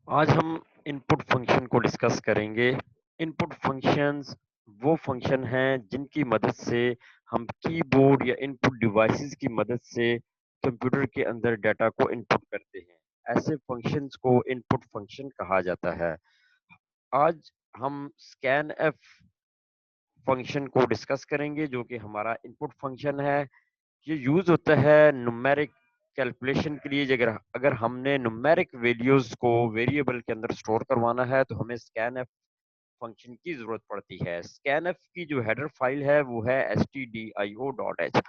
आज हम input function को डिस्कस करेंगे। इनपुट फंक्शंस वो फंक्शन हैं जिनकी मदद से हम कीबोर्ड या इनपुट डिवाइसेस की मदद से कंप्यूटर के अंदर डाटा को इनपुट करते हैं। ऐसे फंक्शंस को इनपुट फंक्शन कहा जाता है। आज हम स्कैनएफ फंक्शन को डिस्कस करेंगे जो कि हमारा इनपुट फंक्शन है। ये यूज होता है न्यूमेरिक कैलकुलेशन के लिए। अगर अगर हमने न्यूमेरिक वैल्यूज को वेरिएबल के अंदर स्टोर करवाना है तो हमें स्कैनएफ फंक्शन की जरूरत पड़ती है। स्कैनएफ की जो हेडर फाइल है वो है stdio.h।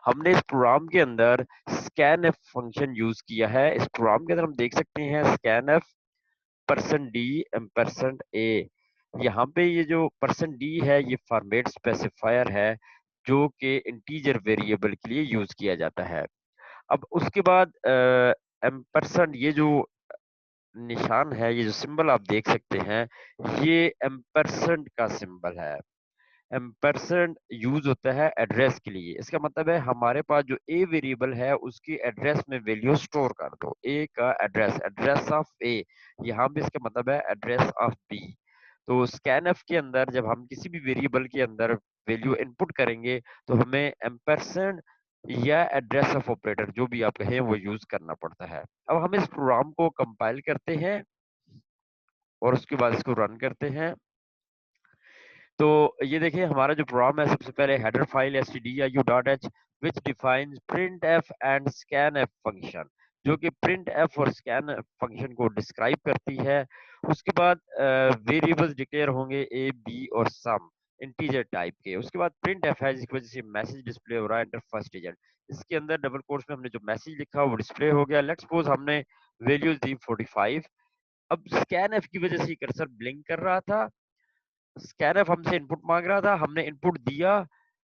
हमने इस प्रोग्राम के अंदर स्कैनएफ फंक्शन यूज किया है। इस प्रोग्राम के अंदर हम देख सकते हैं स्कैनएफ %d %a। यहाँ पे ये जो %d है ये फॉर्मेट स्पेसिफायर है जो कि इंटीजर वेरिएबल के लिए यूज किया जाता है। अब उसके बाद एम्परसेंड, ये जो निशान है, ये जो सिंबल आप देख सकते हैं, ये एम्परसेंड का सिंबल है। एम्परसेंड यूज होता है एड्रेस के लिए। इसका मतलब है हमारे पास जो ए वेरिएबल है उसकी एड्रेस में वैल्यू स्टोर कर दो। ए का एड्रेस, एड्रेस ऑफ ए, यहाँ पे इसका मतलब है एड्रेस ऑफ बी। तो स्कैनएफ के अंदर जब हम किसी भी वेरिएबल के अंदर वैल्यू इनपुट करेंगे तो हमें एम्परसेंड या एड्रेस ऑफ ऑपरेटर जो भी आप कहें वो यूज करना पड़ता है। अब हम इस प्रोग्राम को कंपाइल करते हैं और उसके बाद इसको रन करते हैं। तो ये देखिए हमारा जो प्रोग्राम है, सबसे पहले header file stdio.h which defines printf and scanf function, जो कि printf और scanf फंक्शन को डिस्क्राइब करती है। उसके बाद वेरिएबल्स डिक्लेयर होंगे a, b और सम इंटीजर टाइप के। उसके बाद printf है जिसकी वजह से मैसेज डिस्प्ले हो रहा है, एंटर फर्स्ट डिजिट। इसके अंदर डबल कोट्स में हमने जो मैसेज लिखा वो डिस्प्ले हो गया। लेट्स सपोज हमने वैल्यूज दी 45। अब scanf की वजह से कर्सर ब्लिंक कर रहा था। स्कैनफ हमसे इनपुट मांग रहा था, हमने इनपुट दिया।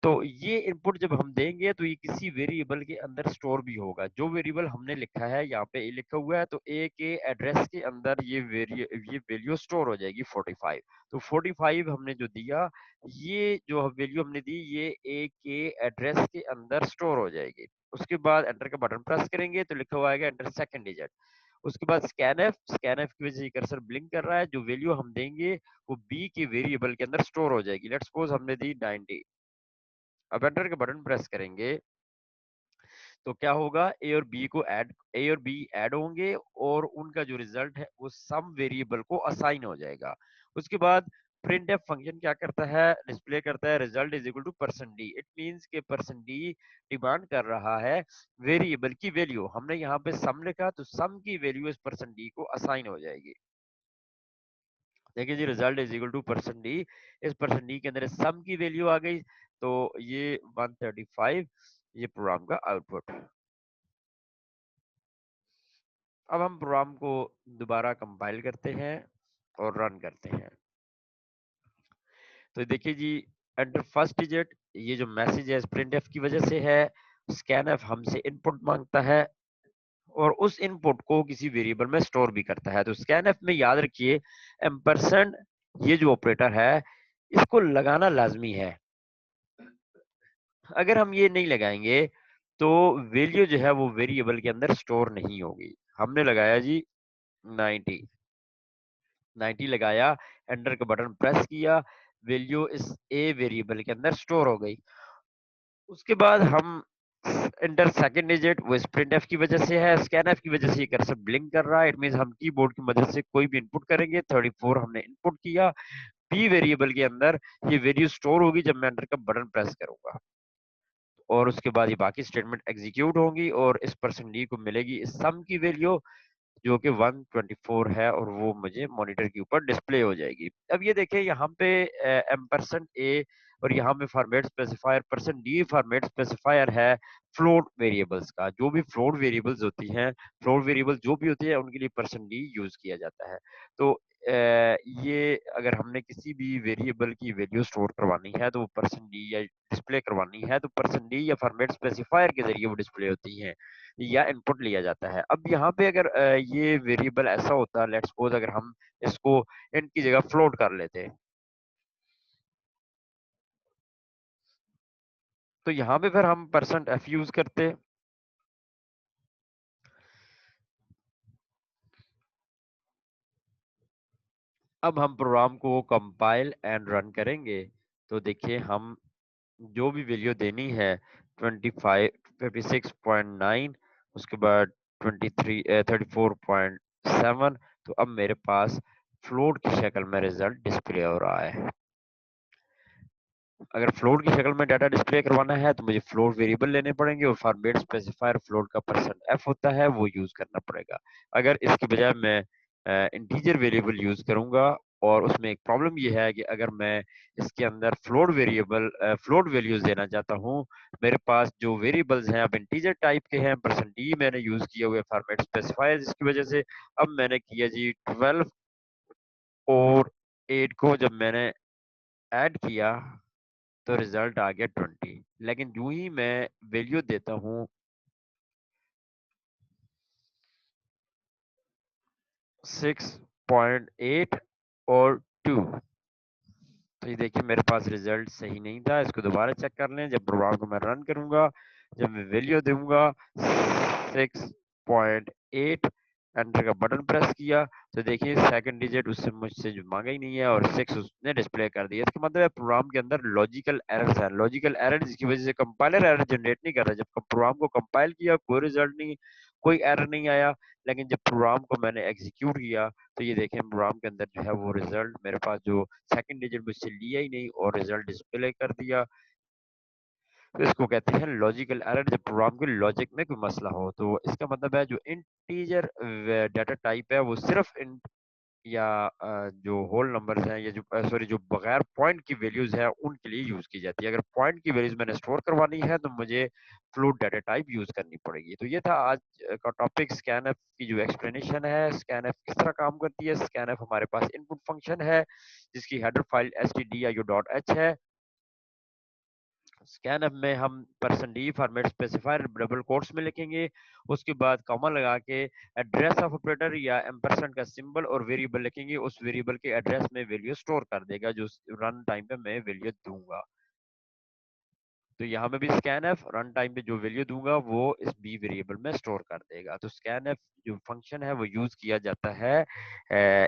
तो ये इनपुट जब हम देंगे तो ये किसी वेरिएबल के अंदर स्टोर भी होगा। जो वेरिएबल हमने लिखा है, यहाँ पे ए लिखा हुआ है, तो ए के एड्रेस के अंदर ये वैल्यू स्टोर हो जाएगी 45। तो 45 हमने जो दिया, ये जो वैल्यू हमने दी, ये ए के एड्रेस के अंदर स्टोर हो जाएगी। उसके बाद एंटर का बटन प्रेस करेंगे तो लिखा हुआ आएगा एंटर सेकंड डिजिट। उसके बाद स्कैनएफ की वजह से कर्सर ब्लिंक कर रहा है। जो वैल्यू हम देंगे वो बी के वेरिएबल के अंदर स्टोर हो जाएगी। लेट्स सपोज हमने दी 90। अब एंटर का बटन प्रेस करेंगे तो क्या होगा, ए और बी ऐड होंगे और उनका जो रिजल्ट है वो सम वेरिएबल को असाइन हो जाएगा। उसके बाद printf फंक्शन क्या करता है, डिस्प्ले करता है result is equal to %d। It means के %d डिमांड कर रहा है वेरिएबल की वैल्यू। हमने यहाँ पे सम लिखा तो सम की वैल्यू इस %d को असाइन हो जाएगी। देखिए जी, result is equal to %d। इस %d के अंदर सम की वैल्यू आ गई, तो ये 135, ये प्रोग्राम का आउटपुट। अब हम प्रोग्राम को दोबारा कंपाइल करते हैं और रन करते हैं। तो देखिए जी, एंटर फर्स्ट डिजिट, ये जो मैसेज है प्रिंटफ की वजह से है। स्कैनफ हमसे इनपुट मांगता है और उस इनपुट को किसी वेरिएबल में स्टोर भी करता है। तो स्कैनफ में याद रखिए एम्परसेंड, ये जो ऑपरेटर है, इसको लगाना लाजमी है। अगर हम ये नहीं लगाएंगे तो वैल्यू जो है वो वेरिएबल के अंदर स्टोर नहीं होगी। हमने लगाया जी 90, 90 लगाया, एंटर का बटन प्रेस किया, वैल्यू इस ए वेरिएबल के अंदर स्टोर हो गई। उसके बाद हम एंटर सेकंड डिजिट, वो printf की वजह से है। scanf की वजह से ये कर्सर ब्लिंक कर रहा है। इट मींस हम कीबोर्ड की मदद से कोई भी इनपुट करेंगे। 34 हमने इनपुट किया, बी वेरिएबल के अंदर ये वैल्यू स्टोर होगी जब मैं एंटर का बटन प्रेस करूंगा। और उसके बाद ये बाकी स्टेटमेंट एग्जीक्यूट होंगी और इस %d को मिलेगी इस सम की वैल्यू जो कि 124 है और वो मुझे मॉनिटर के ऊपर डिस्प्ले हो जाएगी। अब ये देखिए यहाँ पे एम्परसेंड ए और यहाँ पे format specifier %d format specifier है फ्लोट वेरिएबल्स का। जो भी फ्लोट वेरिएबल्स होती हैं, फ्लोट वेरिएबल जो भी होती है उनके लिए %d यूज किया जाता है। तो ये अगर हमने किसी भी वेरिएबल की वैल्यू स्टोर करवानी है तो वो %d या डिस्प्ले करवानी है तो %d या फॉर्मेट स्पेसिफायर के जरिए वो डिस्प्ले होती हैं या इनपुट लिया जाता है। अब यहाँ पे अगर ये वेरिएबल ऐसा होता, लेट्स सपोज अगर हम इसको int की जगह फ्लोट कर लेते, तो यहाँ पे फिर हम %f यूज करते। अब हम प्रोग्राम को कंपाइल एंड रन करेंगे तो देखिए हम जो भी वैल्यू देनी है 56.9 उसके बाद 34.7 तो अब मेरे पास फ्लोट की शक्ल में रिजल्ट डिस्प्ले हो रहा है। अगर फ्लोट की शक्ल में डाटा डिस्प्ले करवाना है तो मुझे फ्लोट वेरिएबल लेने पड़ेंगे और फॉर्मेट स्पेसिफायर फ्लोट का %f होता है वो यूज करना पड़ेगा। अगर इसके बजाय मैं इंटीजर वेरिएबल यूज करूंगा और उसमें एक प्रॉब्लम ये है कि अगर मैं इसके अंदर फ्लोट वैल्यूज देना चाहता हूँ, मेरे पास जो वेरिएबल्स हैं अब इंटीजर टाइप के हैं, %d मैंने यूज किया हुआ फॉर्मेट स्पेसिफायर जिसकी वजह से अब मैंने किया जी 12 और 8 को जब मैंने ऐड किया तो रिजल्ट आ गया 20। लेकिन यूं ही मैं वैल्यू देता हूँ 6.8 और 2 तो ये देखिए मेरे पास रिजल्ट सही नहीं था। इसको दोबारा चेक कर लें। जब प्रोग्राम को मैं रन करूंगा, जब मैं वैल्यू दूंगा 6.8 एंटर का बटन प्रेस किया तो देखिए सेकंड डिजिट उससे मुझसे जो मांगा ही नहीं है और 6 उसने डिस्प्ले कर दिया। इसका मतलब है प्रोग्राम के अंदर लॉजिकल एरर्स है। लॉजिकल एरर जिसकी वजह से कंपाइलर एरर जनरेट नहीं कर रहा। जब प्रोग्राम को कंपाइल किया कोई रिजल्ट नहीं, कोई एरर नहीं आया, लेकिन जब प्रोग्राम को मैंने एग्जीक्यूट किया तो ये देखें प्रोग्राम के अंदर जो है वो रिजल्ट मेरे पास जो सेकंड डिजिट मुझसे लिया ही नहीं और रिजल्ट डिस्प्ले कर दिया। तो इसको कहते हैं लॉजिकल एरर जब प्रोग्राम के लॉजिक में कोई मसला हो। तो इसका मतलब है जो इंटीजर डाटा टाइप है वो सिर्फ इंट या जो होल नंबर्स हैं या जो सॉरी जो बगैर पॉइंट की वैल्यूज है उनके लिए यूज की जाती है। अगर पॉइंट की वैल्यूज मैंने स्टोर करवानी है तो मुझे फ्लोट डाटा टाइप यूज करनी पड़ेगी। तो ये था आज का टॉपिक स्कैनफ की जो एक्सप्लेनेशन है। स्कैनफ किस तरह काम करती है। स्कैनफ हमारे पास इनपुट फंक्शन है जिसकी हेडर फाइल stdio.h है। स्कैनफ में हम %d format specifier double quotes में लिखेंगे, उसके बाद कॉमा लगा के एड्रेस ऑफ ऑपरेटर या एम्परसेंड का सिंबल और वेरिएबल लिखेंगे। उस वेरिएबल के एड्रेस में वैल्यू स्टोर कर देगा जो रन टाइम पे मैं वैल्यू दूंगा। तो यहाँ पे भी स्कैनफ रन टाइम पे जो वैल्यू दूंगा वो इस बी वेरिएबल में स्टोर कर देगा। तो स्कैनफ जो फंक्शन है वो यूज किया जाता है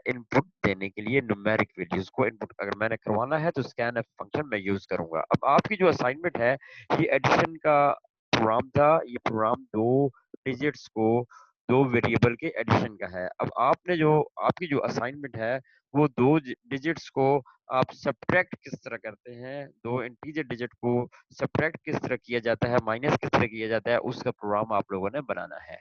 इनपुट देने के लिए न्यूमेरिक वैल्यूज को इनपुट अगर मैंने करवाना है तो स्कैनफ फंक्शन मैं यूज करूंगा। अब आपकी जो असाइनमेंट है ये एडिशन का प्रोग्राम था। ये प्रोग्राम दो डिजिट्स को दो वेरिएबल के एडिशन का है। अब आपने जो आपकी जो असाइनमेंट है वो दो डिजिट्स को आप सब्ट्रैक्ट किस तरह करते हैं, दो इंटीजर डिजिट को सब्ट्रैक्ट किस तरह किया जाता है, माइनस किस तरह किया जाता है, उसका प्रोग्राम आप लोगों ने बनाना है।